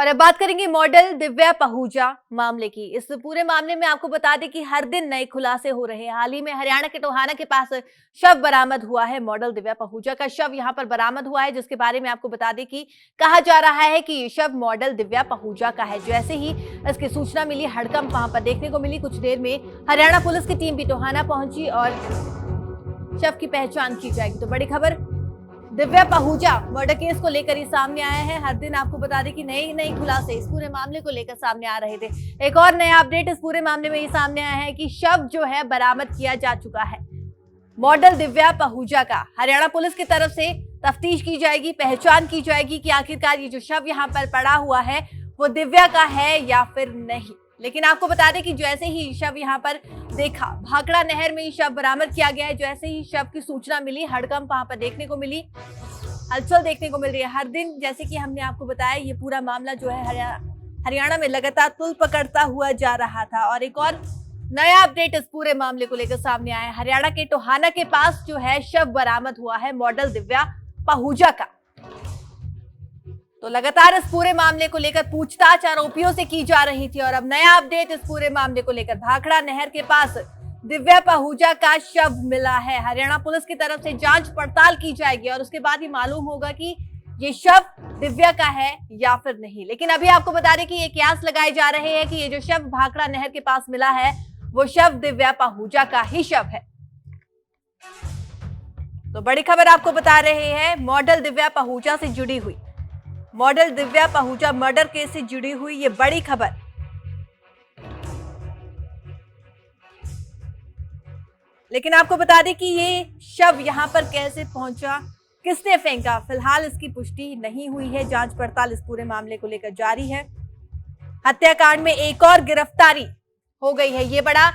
और अब बात करेंगे मॉडल दिव्या पहूजा मामले की। इस पूरे मामले में आपको बता दें कि हर दिन नए खुलासे हो रहे हैं। हाल ही में हरियाणा के टोहाना के पास शव बरामद हुआ है। मॉडल दिव्या पहूजा का शव यहां पर बरामद हुआ है, जिसके बारे में आपको बता दें कि कहा जा रहा है कि ये शव मॉडल दिव्या पहूजा का है। जैसे ही इसकी सूचना मिली, हड़कंप वहां पर देखने को मिली। कुछ देर में हरियाणा पुलिस की टीम भी टोहाना पहुंची और शव की पहचान की जाएगी। तो बड़ी खबर दिव्या पहूजा मर्डर केस को लेकर ही सामने आया है। हर दिन आपको बता दें कि नए खुलासे इस पूरे मामले को लेकर सामने आ रहे थे। एक और नया अपडेट इस पूरे मामले में ये सामने आया है कि शव जो है बरामद किया जा चुका है। मॉडल दिव्या पहूजा का हरियाणा पुलिस की तरफ से तफ्तीश की जाएगी, पहचान की जाएगी कि आखिरकार ये जो शव यहाँ पर पड़ा हुआ है वो दिव्या का है या फिर नहीं। लेकिन आपको बता दें कि जैसे ही शव यहाँ पर देखा, भाखड़ा नहर में ही शव बरामद किया गया है। जैसे ही शव की सूचना मिली, हड़कंप वहां पर देखने को मिली, हलचल देखने को मिल रही है। हर दिन जैसे कि हमने आपको बताया, ये पूरा मामला जो है हरियाणा में लगातार तुल पकड़ता हुआ जा रहा था। और एक और नया अपडेट इस पूरे मामले को लेकर सामने आया है। हरियाणा के टोहाना के पास जो है शव बरामद हुआ है मॉडल दिव्या पहूजा का। तो लगातार इस पूरे मामले को लेकर पूछताछ आरोपियों से की जा रही थी और अब नया अपडेट इस पूरे मामले को लेकर भाखड़ा नहर के पास दिव्या पहूजा का शव मिला है। हरियाणा पुलिस की तरफ से जांच पड़ताल की जाएगी और उसके बाद ही मालूम होगा कि ये शव दिव्या का है या फिर नहीं। लेकिन अभी आपको बता दें कि ये कयास लगाए जा रहे हैं कि ये जो शव भाखड़ा नहर के पास मिला है वो शव दिव्या पहूजा का ही शव है। तो बड़ी खबर आपको बता रहे हैं मॉडल दिव्या पहूजा से जुड़ी हुई, model Divya Pahuja murder case से जुड़ी हुई ये बड़ी खबर। लेकिन आपको बता दें कि ये शव यहां पर कैसे पहुंचा, किसने फेंका, फिलहाल इसकी पुष्टि नहीं हुई है। जांच पड़ताल इस पूरे मामले को लेकर जारी है। हत्याकांड में एक और गिरफ्तारी हो गई है। ये बड़ा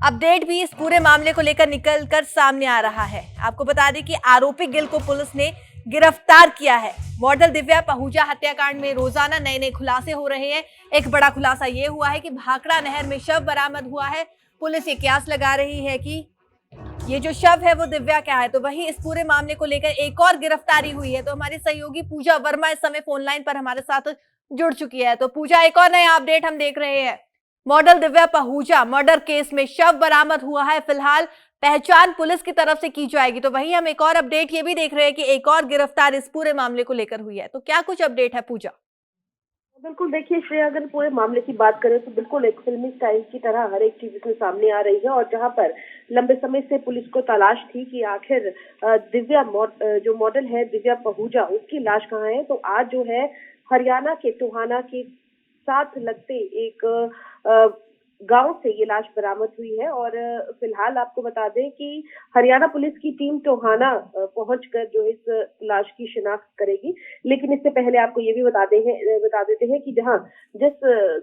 अपडेट भी इस पूरे मामले को लेकर निकल कर सामने आ रहा है। आपको बता दें कि आरोपी गिल को पुलिस ने गिरफ्तार किया है। मॉडल दिव्या पहूजा हत्याकांड में रोजाना नए खुलासे हो रहे हैं। एक बड़ा खुलासा यह हुआ है कि भाखड़ा नहर में शव बरामद हुआ है। पुलिस ये कयास लगा रही है कि ये जो शव है वो दिव्या का है। तो वहीं इस पूरे मामले को लेकर एक और गिरफ्तारी हुई है। तो हमारी सहयोगी पूजा वर्मा इस समय फोन लाइन पर हमारे साथ जुड़ चुकी है। तो पूजा, एक और नया अपडेट हम देख रहे हैं। Model Divya Pahuja murder case में शव बरामद हुआ है। फिलहाल पहचान पुलिस की तरफ से की जाएगी। तो वहीं हम एक और अपडेट ये भी देख रहे हैं कि एक और गिरफ्तार इस पूरे मामले को लेकर हुई है। तो क्या कुछ अपडेट है पूजा? बिल्कुल, देखिए श्रेया, अगर पूरे मामले की बात करें तो बिल्कुल एक फिल्मी स्टाइल की तरह हर एक चीज इसमें सामने आ रही है। और जहां पर लंबे समय से पुलिस को तलाश थी कि आखिर दिव्या जो मॉडल है दिव्या पहूजा, उसकी लाश कहाँ है, तो आज जो है हरियाणा के टोहाना के साथ लगते एक गांव से ये लाश बरामद हुई है। और फिलहाल आपको बता दें कि हरियाणा पुलिस की टीम टोहाना पहुंचकर जो इस लाश की शिनाख्त करेगी। लेकिन इससे पहले आपको ये भी बता देते हैं कि जिस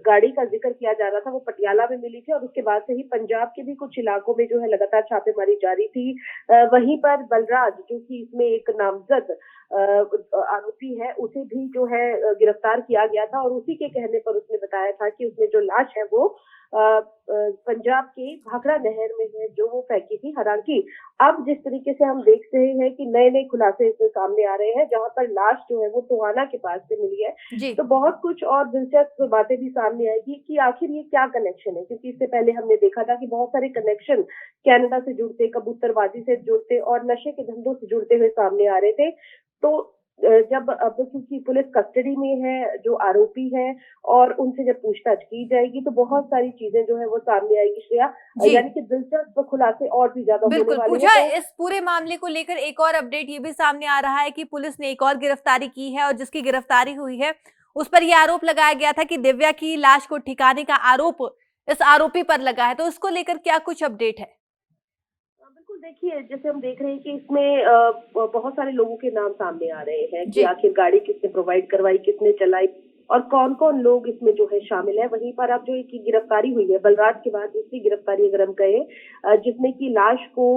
गाड़ी का जिक्र किया जा रहा था वो पटियाला में मिली थी और उसके बाद से ही पंजाब के भी कुछ इलाकों में जो है लगातार छापेमारी जारी थी। वहीं पर बलराज, जो कि इसमें एक नामजद आरोपी है, उसे भी जो है गिरफ्तार किया गया था। और उसी के कहने पर उसने बताया था कि उसने जो लाश है वो पंजाब के भाखड़ा नहर में है जो वो फेंकी थी। हालांकि अब जिस तरीके से हम देख रहे हैं कि नए खुलासे इसमें सामने आ रहे हैं, जहां पर लाश जो है वो टोहाना के पास से मिली है, तो बहुत कुछ और दिलचस्प बातें भी सामने आएगी कि आखिर ये क्या कनेक्शन है। क्योंकि इससे पहले हमने देखा था कि बहुत सारे कनेक्शन कनाडा से जुड़ते, कबूतरबाजी से जुड़ते और नशे के धंधों से जुड़ते हुए सामने आ रहे थे। तो जब अब क्योंकि पुलिस कस्टडी में है जो आरोपी है और उनसे जब पूछताछ की जाएगी तो बहुत सारी चीजें जो है वो सामने आएगी श्रेया, यानी कि दिलचस्प खुलासे और भी ज्यादा होने वाले हैं। पूजा, इस पूरे मामले को लेकर एक और अपडेट ये भी सामने आ रहा है कि पुलिस ने एक और गिरफ्तारी की है और जिसकी गिरफ्तारी हुई है उस पर यह आरोप लगाया गया था कि दिव्या की लाश को ठिकाने का आरोप इस आरोपी पर लगा है। तो इसको लेकर क्या कुछ अपडेट है? बिल्कुल, देखिए जैसे हम देख रहे हैं कि इसमें बहुत सारे लोगों के नाम सामने आ रहे हैं कि आखिर गाड़ी किसने प्रोवाइड करवाई, किसने चलाई और कौन कौन लोग इसमें जो है शामिल है। वहीं पर अब जो एक गिरफ्तारी हुई है बलराज के बाद दूसरी गिरफ्तारी अगर हम कहें, जिसने की लाश को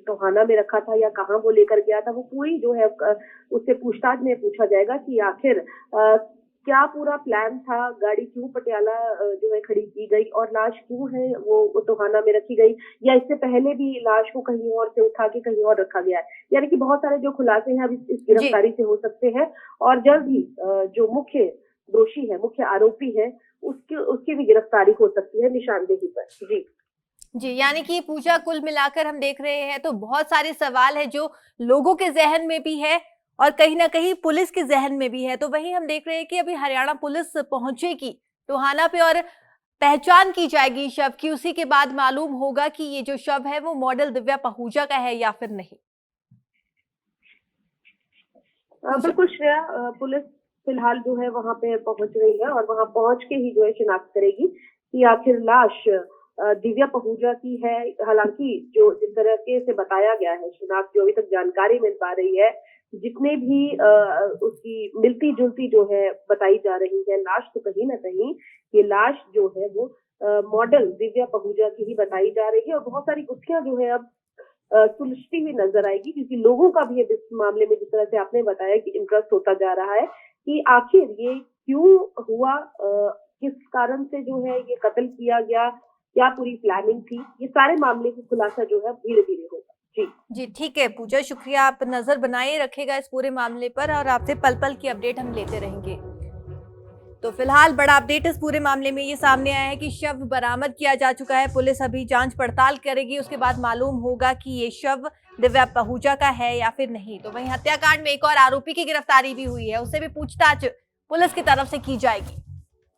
टोहाना में रखा था या कहाँ वो लेकर गया था, वो पूरी जो है उससे पूछताछ में पूछा जाएगा कि आखिर क्या पूरा प्लान था, गाड़ी क्यों पटियाला जो है खड़ी की गई और लाश क्यों है वो टोहाना में रखी गई, या इससे पहले भी लाश को कहीं और से उठा के कहीं और रखा गया है। यानी कि बहुत सारे जो खुलासे हैं अब इस गिरफ्तारी से हो सकते हैं और जल्द ही जो मुख्य दोषी है, मुख्य आरोपी है, उसकी भी गिरफ्तारी हो सकती है निशानदेही पर। जी जी, यानी कि पूजा कुल मिलाकर हम देख रहे हैं तो बहुत सारे सवाल है जो लोगों के ज़हन में भी है और कहीं न कहीं पुलिस के ज़हन में भी है। तो वहीं हम देख रहे हैं कि अभी हरियाणा पुलिस पहुँचेगी टोहाना पे और पहचान की जाएगी शव की, उसी के बाद मालूम होगा कि ये जो शव है वो मॉडल दिव्या पहूजा का है या फिर नहीं। पूजा बिल्कुल श्रेया, पुलिस फिलहाल जो है वहां पे पहुंच रही है और वहां पहुंच के ही जो है शिनाख्त करेगी कि आखिर लाश दिव्या पहूजा की है। हालांकि जो जिस तरीके से बताया गया है, शिनाख्त जो अभी तक जानकारी मिल पा रही है, जितने भी उसकी मिलती जुलती जो है बताई जा रही है लाश, तो कहीं ना कहीं ये लाश जो है वो मॉडल दिव्या पहूजा की ही बताई जा रही है। और बहुत सारी गुत्थियां जो है अब सुलझती हुई नजर आएगी, क्योंकि लोगों का भी अब इस मामले में जिस तरह से आपने बताया कि इंटरेस्ट होता जा रहा है कि आखिर ये क्यों हुआ, किस कारण से जो है ये कत्ल किया गया, क्या पूरी प्लानिंग थी, ये सारे मामले की खुलासा जो है धीरे धीरे होगा। जी जी, ठीक है पूजा, शुक्रिया। आप नज़र बनाए रखिएगा इस पूरे मामले पर और आपसे पल-पल की अपडेट हम लेते रहेंगे। तो फिलहाल बड़ा अपडेट इस पूरे मामले में ये सामने आया है कि शव बरामद किया जा चुका है। पुलिस अभी जांच पड़ताल करेगी, उसके बाद मालूम होगा कि ये शव दिव्या पहूजा का है या फिर नहीं। तो वहीं हत्याकांड में एक और आरोपी की गिरफ्तारी भी हुई है, उससे भी पूछताछ पुलिस की तरफ से की जाएगी।